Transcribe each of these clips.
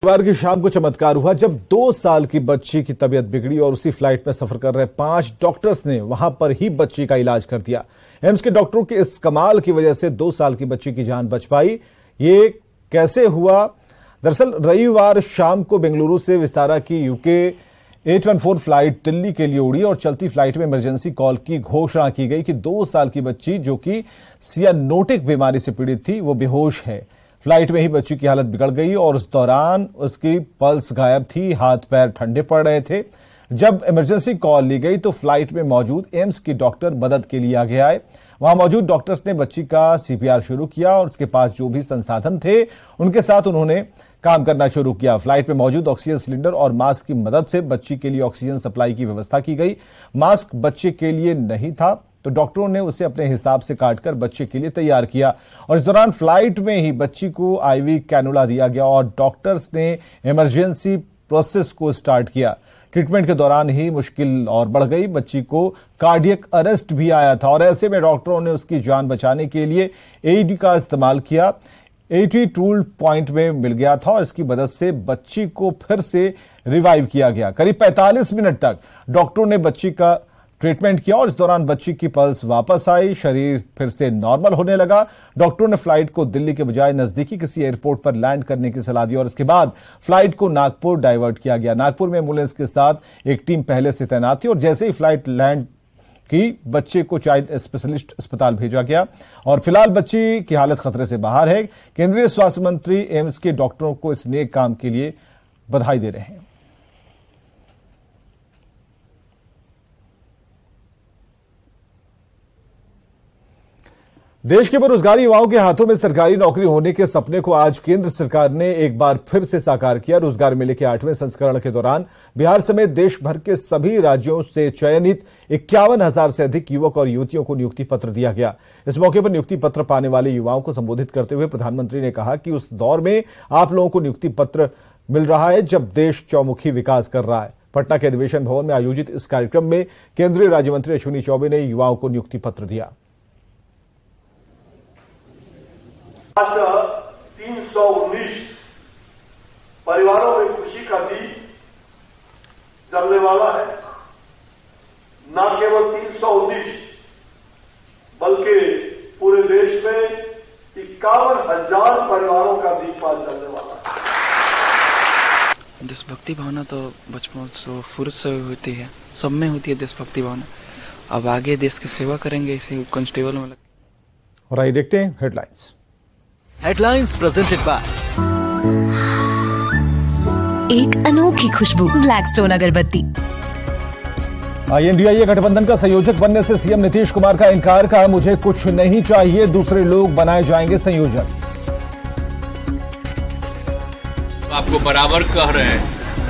रविवार की शाम को चमत्कार हुआ जब 2 साल की बच्ची की तबीयत बिगड़ी और उसी फ्लाइट में सफर कर रहे 5 डॉक्टर्स ने वहां पर ही बच्ची का इलाज कर दिया। एम्स के डॉक्टरों के इस कमाल की वजह से 2 साल की बच्ची की जान बच पाई। ये कैसे हुआ? दरअसल रविवार शाम को बेंगलुरु से विस्तारा की यूके 814 फ्लाइट दिल्ली के लिए उड़ी और चलती फ्लाइट में इमरजेंसी कॉल की घोषणा की गई कि 2 साल की बच्ची जो कि सियानोटिक बीमारी से पीड़ित थी वो बेहोश है। फ्लाइट में ही बच्ची की हालत बिगड़ गई और उस दौरान उसकी पल्स गायब थी, हाथ पैर ठंडे पड़ रहे थे। जब इमरजेंसी कॉल ली गई तो फ्लाइट में मौजूद एम्स के डॉक्टर मदद के लिए आगे आए। वहां मौजूद डॉक्टर्स ने बच्ची का सीपीआर शुरू किया और उसके पास जो भी संसाधन थे उनके साथ उन्होंने काम करना शुरू किया। फ्लाइट में मौजूद ऑक्सीजन सिलेंडर और मास्क की मदद से बच्ची के लिए ऑक्सीजन सप्लाई की व्यवस्था की गई। मास्क बच्चे के लिए नहीं था तो डॉक्टरों ने उसे अपने हिसाब से काटकर बच्चे के लिए तैयार किया और इस दौरान फ्लाइट में ही बच्ची को आईवी कैनुला दिया गया और डॉक्टर्स ने इमरजेंसी प्रोसेस को स्टार्ट किया। ट्रीटमेंट के दौरान ही मुश्किल और बढ़ गई। बच्ची को कार्डियक अरेस्ट भी आया था और ऐसे में डॉक्टरों ने उसकी जान बचाने के लिए एडी का इस्तेमाल किया। एडी टूल पॉइंट में मिल गया था और इसकी मदद से बच्ची को फिर से रिवाइव किया गया। करीब 45 मिनट तक डॉक्टरों ने बच्ची का ट्रीटमेंट किया और इस दौरान बच्ची की पल्स वापस आई, शरीर फिर से नॉर्मल होने लगा। डॉक्टरों ने फ्लाइट को दिल्ली के बजाय नजदीकी किसी एयरपोर्ट पर लैंड करने की सलाह दी और इसके बाद फ्लाइट को नागपुर डाइवर्ट किया गया। नागपुर में एम्बुलेंस के साथ एक टीम पहले से तैनात थी और जैसे ही फ्लाइट लैंड की बच्चे को चाइल्ड स्पेशलिस्ट अस्पताल भेजा गया और फिलहाल बच्ची की हालत खतरे से बाहर है। केंद्रीय स्वास्थ्य मंत्री एम्स के डॉक्टरों को इस नेक काम के लिए बधाई दे रहे हैं। देश के बेरोजगार युवाओं के हाथों में सरकारी नौकरी होने के सपने को आज केंद्र सरकार ने एक बार फिर से साकार किया। रोजगार मेले के 8वें संस्करण के दौरान बिहार समेत देश भर के सभी राज्यों से चयनित 51,000 से अधिक युवक और युवतियों को नियुक्ति पत्र दिया गया। इस मौके पर नियुक्ति पत्र पाने वाले युवाओं को संबोधित करते हुए प्रधानमंत्री ने कहा कि उस दौर में आप लोगों को नियुक्ति पत्र मिल रहा है जब देश चौमुखी विकास कर रहा है। पटना के अधिवेशन भवन में आयोजित इस कार्यक्रम में केंद्रीय राज्य मंत्री अश्विनी चौबे ने युवाओं को नियुक्ति पत्र दिया। आज 319 परिवारों में खुशी का बीज जमने वाला है। न केवल 319 बल्कि पूरे देश में 51,000 परिवारों का दीपक जलने वाला है। देशभक्ति भावना तो बचपन से फुर्त से होती है, सब में होती है देशभक्ति भावना। अब आगे देश की सेवा करेंगे इसे कांस्टेबल में। और आइए देखते हैं हेडलाइंस। हेडलाइंस प्रेजेंटेड बाय एक अनोखी खुशबू ब्लैकस्टोन अगरबत्ती। एनडीए गठबंधन का संयोजक बनने से सीएम नीतीश कुमार का इनकार। कहा मुझे कुछ नहीं चाहिए, दूसरे लोग बनाए जाएंगे संयोजक। आपको बराबर कह रहे हैं,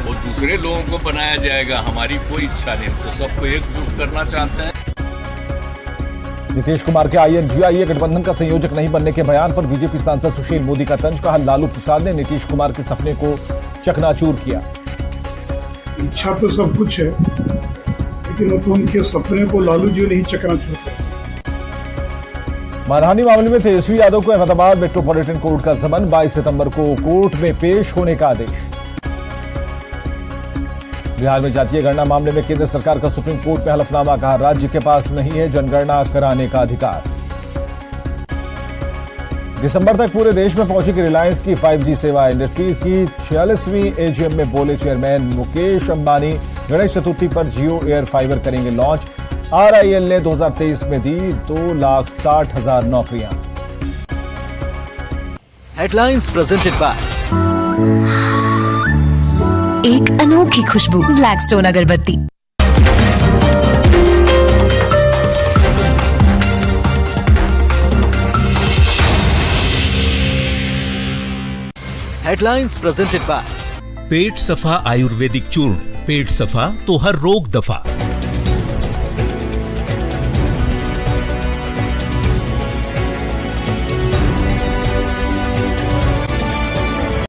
वो दूसरे लोगों को बनाया जाएगा, हमारी कोई इच्छा नहीं, तो सबको एकजुट करना चाहते हैं। नीतीश कुमार के एनडीए गठबंधन का संयोजक नहीं बनने के बयान पर बीजेपी सांसद सुशील मोदी का तंज। कहा लालू प्रसाद ने नीतीश कुमार के सपने को चकनाचूर किया। इच्छा तो सब कुछ है लेकिन तो उनके सपने को लालू जी ने ही चकनाचूर किया। मानहानि मामले में तेजस्वी यादव को अहमदाबाद मेट्रोपॉलिटन कोर्ट का समन। 22 सितंबर को कोर्ट में पेश होने का आदेश। बिहार में जातीय गणना मामले में केंद्र सरकार का सुप्रीम कोर्ट में हलफनामा। कहा राज्य के पास नहीं है जनगणना कराने का अधिकार। दिसंबर तक पूरे देश में पहुंचेगी रिलायंस की 5G सेवा। इंडस्ट्री की 46वीं एजीएम में बोले चेयरमैन मुकेश अंबानी। गणेश चतुर्थी पर जियो एयर फाइबर करेंगे लॉन्च। RIL ने 2023 में दी 2,60,000 नौकरियां। हेडलाइंस प्रेजेंटेड बाय एक अनोखी खुशबू ब्लैकस्टोन अगरबत्ती। हेडलाइंस प्रेजेंटेड बाय पेट सफा आयुर्वेदिक चूर्ण। पेट सफा तो हर रोग दफा।